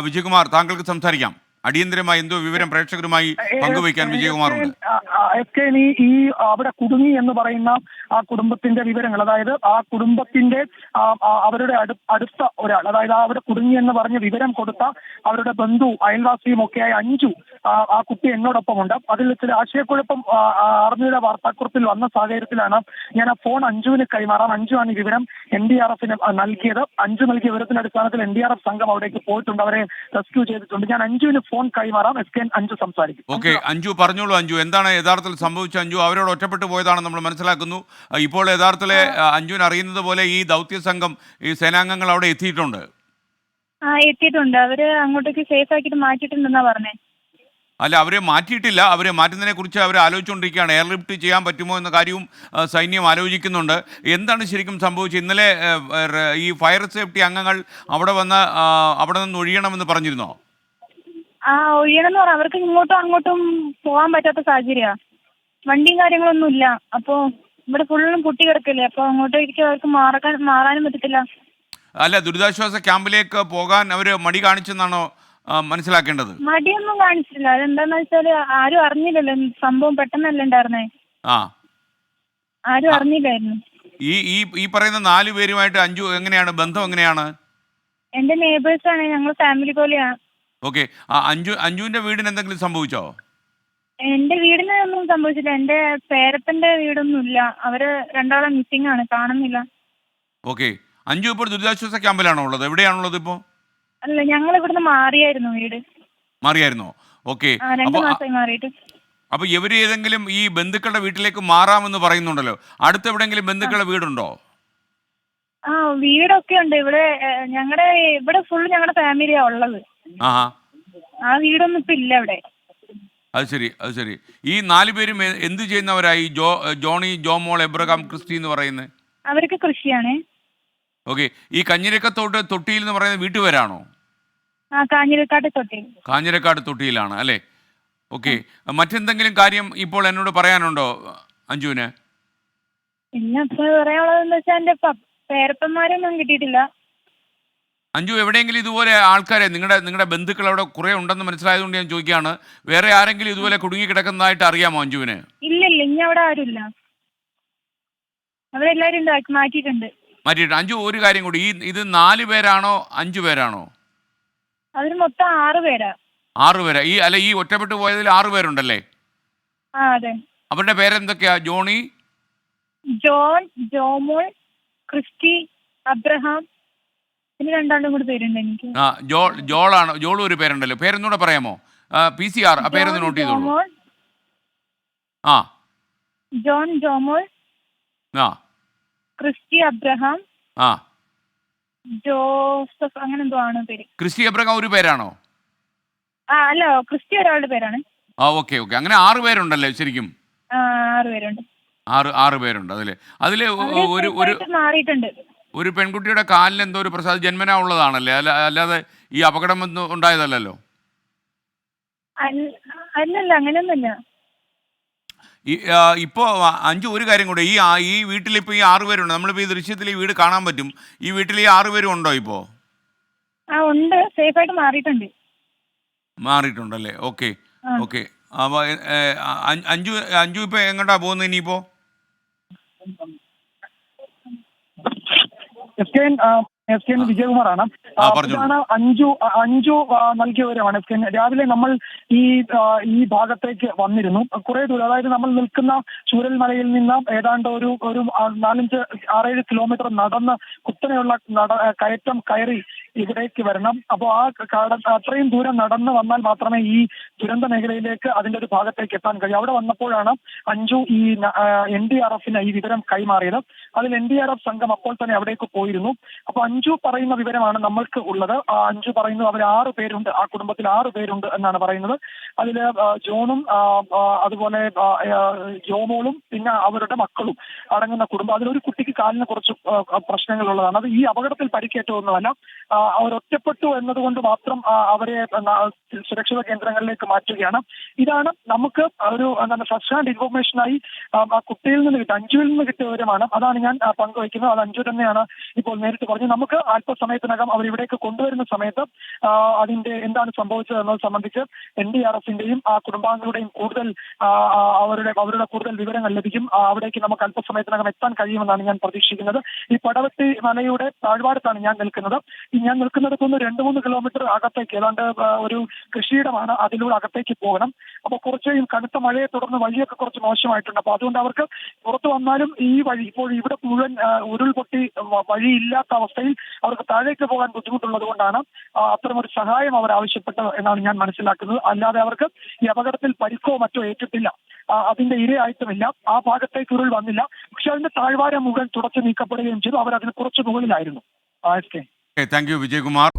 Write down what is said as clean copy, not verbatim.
വിജയകുമാർ, താങ്കൾക്ക് സംസാരിക്കാം. അടിയന്തരമായി എന്തോ വിവരം പ്രേക്ഷകരുമായി പങ്കുവയ്ക്കാൻ വിജയകുമാറുണ്ട്. ഈ അവിടെ കുടുങ്ങി എന്ന് പറയുന്ന ആ കുടുംബത്തിന്റെ വിവരങ്ങൾ, അതായത് ആ കുടുംബത്തിന്റെ അവരുടെ അടുത്ത ഒരാൾ, അതായത് അവിടെ കുടുങ്ങി എന്ന് പറഞ്ഞ് വിവരം കൊടുത്ത അവരുടെ ബന്ധു അയൽവാസിയും ഒക്കെയായ അഞ്ജു, ആ കുട്ടി എന്നോടൊപ്പമുണ്ട്. അതിൽ ചില ആശയക്കുഴപ്പം ആർമിയുടെ വാർത്താക്കുറിപ്പിൽ വന്ന സാഹചര്യത്തിലാണ് ഞാൻ ആ ഫോൺ അഞ്ജുവിന് കൈമാറാം. അഞ്ജു ആണ് ഈ വിവരം NDRFന് നൽകിയത്. അഞ്ജു നൽകിയ വിവരത്തിന്റെ അടിസ്ഥാനത്തിൽ NDRF സംഘം അവിടേക്ക് പോയിട്ടുണ്ട്, അവരെ റെസ്ക്യൂ ചെയ്തിട്ടുണ്ട്. ഞാൻ അഞ്ജുവിന് ഫോൺ കൈമാറാം. അഞ്ജു സംസാരിക്കും. ഓക്കെ അഞ്ജു, പറഞ്ഞോളൂ. അഞ്ജു, എന്താണ് യഥാർത്ഥത്തിൽ സംഭവിച്ച? അഞ്ജു അവരോട് ഒറ്റപ്പെട്ടു പോയതാണെന്ന് നമ്മൾ മനസ്സിലാക്കുന്നു. ഇപ്പോൾ യഥാർത്ഥത്തിൽ അഞ്ജുവിന് അറിയുന്നത് പോലെ ഈ ദൗത്യ സംഘം, ഈ സേനാംഗങ്ങൾ അവിടെ എത്തിയിട്ടുണ്ട്. എത്തിയിട്ടുണ്ട്. അവര് അങ്ങോട്ടേക്ക് സേഫ് ആക്കിയിട്ട് മാറ്റിയിട്ടുണ്ടെന്നാ പറഞ്ഞേ. അല്ല, അവരെ മാറ്റിയിട്ടില്ല. അവരെ മാറ്റുന്നതിനെ കുറിച്ച് അവർ ആലോചിച്ചുകൊണ്ടിരിക്കുകയാണ്. എയർലിഫ്റ്റ് ചെയ്യാൻ പറ്റുമോ എന്ന കാര്യവും സൈന്യം ആലോചിക്കുന്നുണ്ട്. എന്താണ് ശരിക്കും സംഭവിച്ചത്? ഇന്നലെ ഈ ഫയർ സേഫ്റ്റി അംഗങ്ങൾ അവിടെ വന്ന് അവിടെ നിന്ന് ഒഴിയണമെന്ന് പറഞ്ഞിരുന്നോ? ഒഴിയണമെന്ന് പറഞ്ഞാൽ അവർക്ക് ഇങ്ങോട്ടും അങ്ങോട്ടും പോകാൻ പറ്റാത്ത സാഹചര്യമാണ്. വണ്ടിയും കാര്യങ്ങളൊന്നും ഇല്ല. അപ്പോൾ ഇവിടെ ഫുള്ളും പൊട്ടി കിടക്കില്ലേ. അപ്പോൾ അങ്ങോട്ടേക്ക് അവർക്ക് മാറാനും പറ്റത്തില്ല. അല്ല, ദുരിതാശ്വാസ ക്യാമ്പിലേക്ക് പോകാൻ അവർ മടി കാണിച്ചെന്നാണോ മനസ്സിലാക്കേണ്ടത്? മടിയൊന്നും കാണിച്ചില്ല. അതെന്താന്ന് വെച്ചാല് ആരും അറിഞ്ഞില്ലല്ലോ സംഭവം. പെട്ടെന്നല്ലേ ഉണ്ടായിരുന്നേ. ആരും അറിഞ്ഞില്ലായിരുന്നു. ഈ പറയുന്ന 4 പേരുമായിട്ട് അഞ്ജു എങ്ങനെയാണ് ബന്ധം? എങ്ങനെയാണ്? എന്റെ നെയ്ബേഴ്സ് ആണ്, ഞങ്ങൾ ഫാമിലി പോലെയാണ്. ഓക്കെ, അഞ്ജുവിന്റെ വീടിന് എന്തെങ്കിലും സംഭവിച്ചോ? എന്റെ വീടിന് ഒന്നും സംഭവിച്ചില്ല. എന്റെ പേരപ്പന്റെ വീടൊന്നും ഇല്ല. അവര് രണ്ടാളും മിസ്സിംഗ് ആണ്, കാണുന്നില്ല. ഓക്കെ, അഞ്ജു ഇപ്പോൾ ദുരിതാശ്വാസ ക്യാമ്പിലാണോ ഉള്ളത്? എവിടെയാണുള്ളത് ഇപ്പോ? അല്ല, ഞങ്ങൾ ഇവിടുന്ന് മാറിയായിരുന്നു. വീട് മാറിയായിരുന്നോ? ഓക്കെ, 2 മാസമായി മാറിയിട്ട്. അപ്പൊ ഇവര് ഏതെങ്കിലും ഈ ബന്ധുക്കളുടെ വീട്ടിലേക്ക് മാറാമെന്ന് പറയുന്നുണ്ടല്ലോ. അടുത്തെവിടെങ്കിലും ബന്ധുക്കളുടെ വീടുണ്ടോ? വീടൊക്കെ ഉണ്ട് ഇവിടെ. ഇവിടെ ഫുള്ള് ഞങ്ങളുടെ ഫാമിലിയാ ഉള്ളത്. ആ വീടൊന്നും ഇപ്പൊ ഇല്ല ഇവിടെ. അത് ശരി. ഈ 4 പേരും എന്ത് ചെയ്യുന്നവരായി? ജോണി, ജോമോൾ, എബ്രഹാം, ക്രിസ്റ്റി എന്ന് പറയുന്നത് അവർക്ക് കൃഷിയാണ്. ഓക്കെ, ഈ കഞ്ഞിരക്കത്തോട്ട് തൊട്ടിയിൽ എന്ന് പറയുന്ന വീട്ടുപേരാണോ? കാഞ്ഞിരക്കാട് തൊട്ടിയിലാണ് അല്ലേ? ഓക്കെ, മറ്റെന്തെങ്കിലും കാര്യം ഇപ്പോൾ എന്നോട് പറയാനുണ്ടോ അഞ്ജുവിന്? പിന്നെ പറയാനുള്ളതെന്ന് വെച്ചാൽ എന്റെ പേരപ്പന്മാരൊന്നും കിട്ടിയിട്ടില്ല. അഞ്ജു, എവിടെയെങ്കിലും ഇതുപോലെ ആൾക്കാരെ, നിങ്ങളുടെ ബന്ധുക്കൾ അവിടെ കുറെ ഉണ്ടെന്ന് മനസ്സിലായതുകൊണ്ട് ഞാൻ ചോദിക്കുകയാണ്. വേറെ ആരെങ്കിലും ഇതുപോലെ കുടുങ്ങി കിടക്കുന്നതായിട്ട് അറിയാമോ അഞ്ജുവിന്? ഇല്ല, ഇനി അവിടെ ആരുമില്ല. അവരെല്ലാരും മാറ്റിയിട്ടുണ്ട്. അഞ്ജു, ഒരു കാര്യം കൂടി, ഇത് 4 പേരാണോ 5 പേരാണോ? അതിന് മൊത്തം 6 പേരാ. 6 പേരാ? ഈ ഒറ്റപ്പെട്ടു പോയതിൽ 6 പേരുണ്ടല്ലേ? അതെ. അവരുടെ പേരെന്തൊക്കെയാ? Johnny, John, Jomol, Christy, Abraham, പിന്നെ 2 കൂടി പേരുണ്ട് എനിക്ക്. ജോളാണോ? ജോളും ഒരു പേരുണ്ടല്ലോ. പേരൊന്നുകൂടെ പറയാമോ? PCR ആ പേരൊന്ന് നോട്ട് ചെയ്തോളൂ. John, Jomol, Christy, Abraham, Joseph, അങ്ങനെ എന്തോ ആണ് പേര്. ക്രിസ്റ്റി അബ്രഹാം ഒരു പേരാണോ? അല്ല, ക്രിസ്റ്റി ഒരാളുടെ പേരാണ്. ഓക്കെ, അങ്ങനെ 6 പേരുണ്ടല്ലേ ശരിക്കും? 6 പേരുണ്ട്. 6 പേരുണ്ട്. അതില് മാറിയിട്ടുണ്ട്. ഒരു പെൺകുട്ടിയുടെ കാലിന് എന്തോ ഒരു പ്രസാദം ജന്മനാ ഉള്ളതാണല്ലേ? അല്ലാതെ ഈ അപകടം ഒന്നും ഉണ്ടായതല്ലോ? അല്ലല്ല, അങ്ങനെയൊന്നുമില്ല. ഇപ്പോ അഞ്ജു, ഒരു കാര്യം കൂടെ, ഈ വീട്ടിൽ ഇപ്പൊ ഈ 6 പേരുണ്ട്. നമ്മളിപ്പോ ഈ ദൃശ്യത്തിൽ ഈ വീട് കാണാൻ പറ്റും. ഈ വീട്ടിൽ ഈ 6 പേരും ഉണ്ടോ ഇപ്പോ? ഉണ്ട്, സേഫായിട്ട് മാറിയിട്ടുണ്ടല്ലേ? ഓക്കെ. അപ്പൊ അഞ്ജു ഇപ്പൊ എങ്ങോട്ടാ പോകുന്നത് ഇനിയിപ്പോ? വിജയകുമാറാണ്. ഇതാണ് അഞ്ജു നൽകിയ വിവരമാണ്. രാവിലെ നമ്മൾ ഈ ഭാഗത്തേക്ക് വന്നിരുന്നു. കുറെ ദൂരം, അതായത് നമ്മൾ നിൽക്കുന്ന ചൂരൽമലയിൽ നിന്ന് ഏതാണ്ട് ഒരു 4-5-6-7 കിലോമീറ്റർ നടന്ന് കുത്തനെയുള്ള കയറ്റം കയറി ഇവിടേക്ക് വരണം. അപ്പോൾ അത്രയും ദൂരം നടന്ന് വന്നാൽ മാത്രമേ ഈ ദുരന്ത മേഖലയിലേക്ക് അതിന്റെ ഒരു ഭാഗത്തേക്ക് എത്താൻ കഴിയും. അവിടെ വന്നപ്പോഴാണ് അഞ്ജു ഈ NDRFന് ഈ വിവരം കൈമാറിയത്. അതിൽ NDRF സംഘം അപ്പോൾ തന്നെ അവിടേക്ക് പോയിരുന്നു. അപ്പൊ അഞ്ജു പറയുന്ന വിവരമാണ് നമ്മൾക്ക് ഉള്ളത്. അഞ്ജു പറയുന്നത് അവർ 6 പേരുണ്ട്, ആ കുടുംബത്തിൽ 6 പേരുണ്ട് എന്നാണ് പറയുന്നത്. അതില് ജോണും അതുപോലെ ജോമോളും പിന്നെ അവരുടെ മക്കളും അടങ്ങുന്ന കുടുംബം. അതിലൊരു കുട്ടിക്ക് കാലിന് കുറച്ച് പ്രശ്നങ്ങളുള്ളതാണ്. അത് ഈ അപകടത്തിൽ പരിക്കേറ്റതൊന്നുമല്ല. അവർ ഒറ്റപ്പെട്ടു എന്നതുകൊണ്ട് മാത്രം അവരെ സുരക്ഷിത കേന്ദ്രങ്ങളിലേക്ക് മാറ്റുകയാണ്. ഇതാണ് നമുക്ക് ഒരു എന്താണ് ഫസ്റ്റ് ഹാൻഡ് ഇൻഫോർമേഷനായി കുട്ടിയിൽ നിന്ന് കിട്ടിയ അഞ്ജുവിൽ നിന്ന് കിട്ടിയ വിവരമാണ്. അതാണ് ഞാൻ പങ്കുവയ്ക്കുന്നത്. അത് അഞ്ജു തന്നെയാണ് ഇപ്പോൾ നേരിട്ട് പറഞ്ഞത്. നമുക്ക് അല്പസമയത്തിനകം അവർ ഇവിടേക്ക് കൊണ്ടുവരുന്ന സമയത്ത് അതിന്റെ എന്താണ് സംഭവിച്ചത് എന്നത് സംബന്ധിച്ച് NDRFന്റെയും ആ കുടുംബാംഗങ്ങളുടെയും കൂടുതൽ അവരുടെ കൂടുതൽ വിവരങ്ങൾ ലഭിക്കും. അവിടേക്ക് നമുക്ക് അല്പസമയത്തിനകം എത്താൻ കഴിയുമെന്നാണ് ഞാൻ പ്രതീക്ഷിക്കുന്നത്. ഈ പടവെട്ടി മലയുടെ താഴ്വാരത്താണ് ഞാൻ നിൽക്കുന്നത്. ഞാൻ നിൽക്കുന്നിടത്തുനിന്ന് 2-3 കിലോമീറ്റർ അകത്തേക്ക് ഏതാണ്ട് ഒരു കൃഷിയിടമാണ്, അതിലൂടെ അകത്തേക്ക് പോകണം. അപ്പോൾ കുറച്ച് കനത്ത മഴയെ തുടർന്ന് വഴിയൊക്കെ കുറച്ച് മോശമായിട്ടുണ്ട്. അപ്പോൾ അതുകൊണ്ട് അവർക്ക് പുറത്തു വന്നാലും ഈ വഴി ഇപ്പോൾ ഇവിടെ മുഴുവൻ ഉരുൾപൊട്ടി വഴിയില്ലാത്ത അവസ്ഥയിൽ അവർക്ക് താഴേക്ക് പോകാൻ ബുദ്ധിമുട്ടുള്ളത് കൊണ്ടാണ് അത്തരമൊരു സഹായം അവർ ആവശ്യപ്പെട്ടത് എന്നാണ് ഞാൻ മനസ്സിലാക്കുന്നത്. അല്ലാതെ അവർക്ക് ഈ അപകടത്തിൽ പരിക്കോ മറ്റോ ഏറ്റിട്ടില്ല, അതിന്റെ ഇരയായിട്ടുമില്ല. ആ ഭാഗത്തേക്ക് ഉരുൾ വന്നില്ല. പക്ഷെ അതിന്റെ താഴ്വാരം മുഴുവൻ തുടച്ചു നീക്കപ്പെടുകയും ചെയ്തു. അവർ അതിന് കുറച്ച് മുകളിലായിരുന്നു. Thank you Vijayakumar.